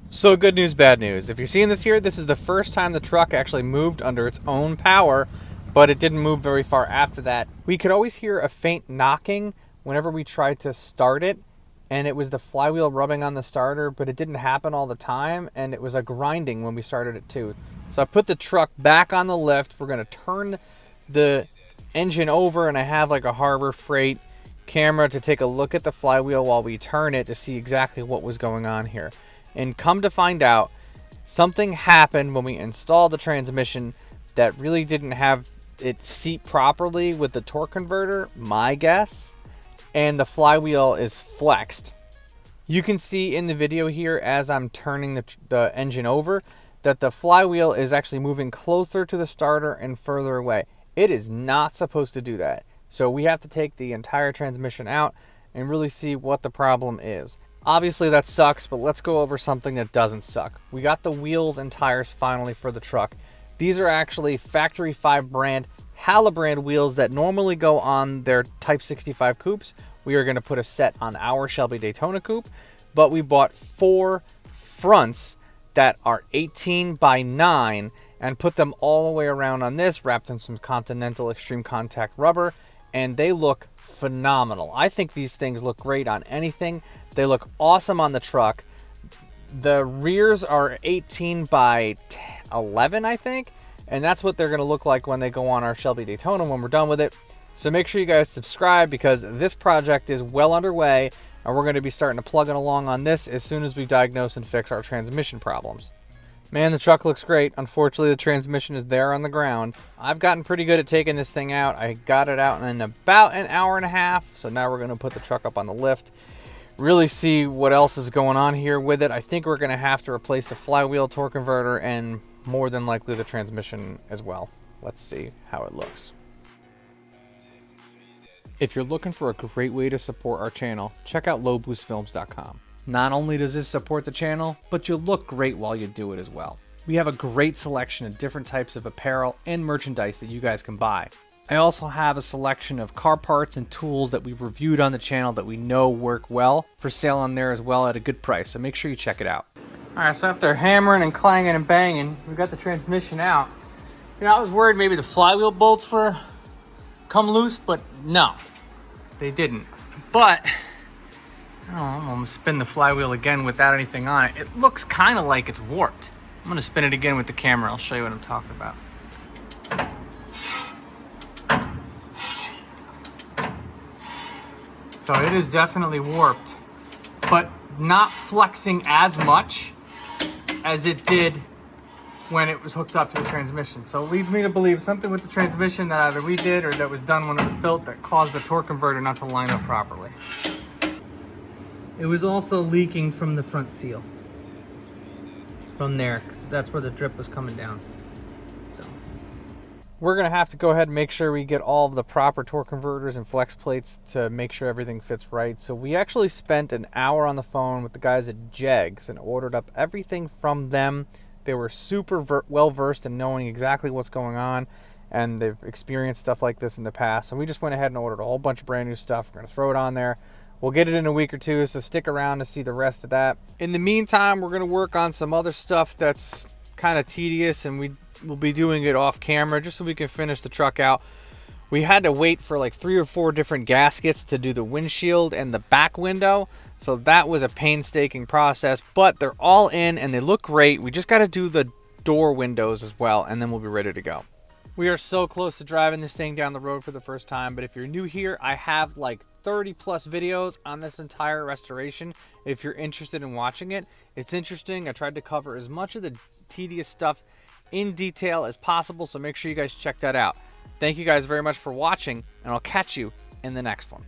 So good news, bad news. If you're seeing this here, this is the first time the truck actually moved under its own power, but it didn't move very far after that. We could always hear a faint knocking whenever we tried to start it, and it was the flywheel rubbing on the starter, but it didn't happen all the time, and it was a grinding when we started it too. So I put the truck back on the lift. We're going to turn the engine over, and I have like a Harbor Freight camera to take a look at the flywheel while we turn it to see exactly what was going on here. And come to find out, something happened when we installed the transmission that really didn't have it seat properly with the torque converter, my guess, and the flywheel is flexed. You can see in the video here as I'm turning the engine over that the flywheel is actually moving closer to the starter and further away. It is not supposed to do that. So we have to take the entire transmission out and really see what the problem is. Obviously that sucks, but let's go over something that doesn't suck. We got the wheels and tires finally for the truck. These are actually Factory 5 brand Halibrand wheels that normally go on their Type 65 coupes. We are going to put a set on our Shelby Daytona coupe, but we bought 4 fronts that are 18 by 9 and put them all the way around on this, wrapped in some Continental Extreme Contact rubber, and they look phenomenal. I think these things look great on anything. They look awesome on the truck. The rears are 18 by 11, I think, and that's what they're going to look like when they go on our Shelby Daytona when we're done with it. So make sure you guys subscribe because this project is well underway, and we're going to be starting to plug it along on this as soon as we diagnose and fix our transmission problems. Man, the truck looks great. Unfortunately, the transmission is there on the ground. I've gotten pretty good at taking this thing out. I got it out in about an hour and a half. So now we're going to put the truck up on the lift, really see what else is going on here with it. I think we're going to have to replace the flywheel, torque converter, and more than likely the transmission as well. Let's see how it looks. If you're looking for a great way to support our channel, check out lowboostfilms.com. Not only does this support the channel, but you'll look great while you do it as well. We have a great selection of different types of apparel and merchandise that you guys can buy. I also have a selection of car parts and tools that we've reviewed on the channel that we know work well for sale on there as well at a good price, so make sure you check it out. Alright, so after hammering and clanging and banging, we got the transmission out. You know, I was worried maybe the flywheel bolts were come loose, but no, they didn't. But I'm going to spin the flywheel again without anything on it. It looks kind of like it's warped. I'm going to spin it again with the camera. I'll show you what I'm talking about. So it is definitely warped, but not flexing as much as it did when it was hooked up to the transmission. So it leads me to believe something with the transmission that either we did or that was done when it was built that caused the torque converter not to line up properly. It was also leaking from the front seal. From there, because that's where the drip was coming down. So we're going to have to go ahead and make sure we get all of the proper torque converters and flex plates to make sure everything fits right. So we actually spent an hour on the phone with the guys at Jegs and ordered up everything from them. They were super well versed in knowing exactly what's going on, and they've experienced stuff like this in the past. So we just went ahead and ordered a whole bunch of brand new stuff. We're going to throw it on there. We'll get it in a week or two, so stick around to see the rest of that. In the meantime, we're going to work on some other stuff that's kind of tedious, and we'll be doing it off camera just so we can finish the truck out. We had to wait for like 3 or 4 different gaskets to do the windshield and the back window, so that was a painstaking process, but they're all in and they look great. We just got to do the door windows as well, and then we'll be ready to go. We are so close to driving this thing down the road for the first time, but if you're new here, I have like 30 plus videos on this entire restoration. If you're interested in watching it, it's interesting. I tried to cover as much of the tedious stuff in detail as possible, so make sure you guys check that out. Thank you guys very much for watching, and I'll catch you in the next one.